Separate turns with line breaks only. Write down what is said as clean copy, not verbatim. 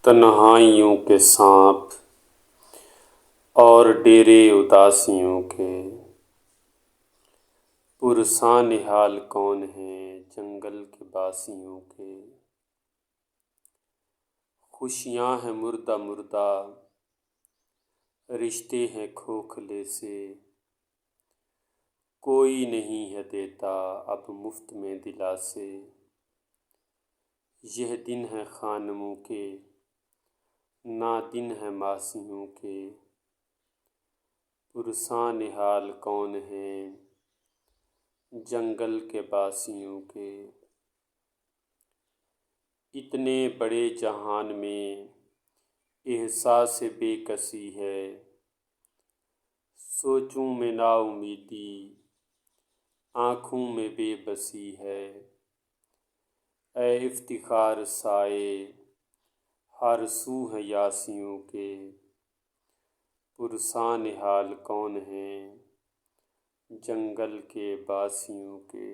तन्हाइयों के सांप और डेरे उदासियों के, पुरसा निहाल कौन है जंगल के बासियों के। खुशियाँ हैं मुर्दा मुर्दा, रिश्ते हैं खोखले से, कोई नहीं है देता अब मुफ्त में दिलासे। यह दिन है खानमों के, ना दिन है मासियों के, पुरसा निहाल कौन है जंगल के बासियों के। इतने बड़े जहान में एहसास बेकसी है, सोचूं में नाउमीदी आँखों में बेबसी है। ऐ इफ्तिखार साए हर सू हैं यासियों के, पुरसा निहाल कौन है जंगल के बासियों के।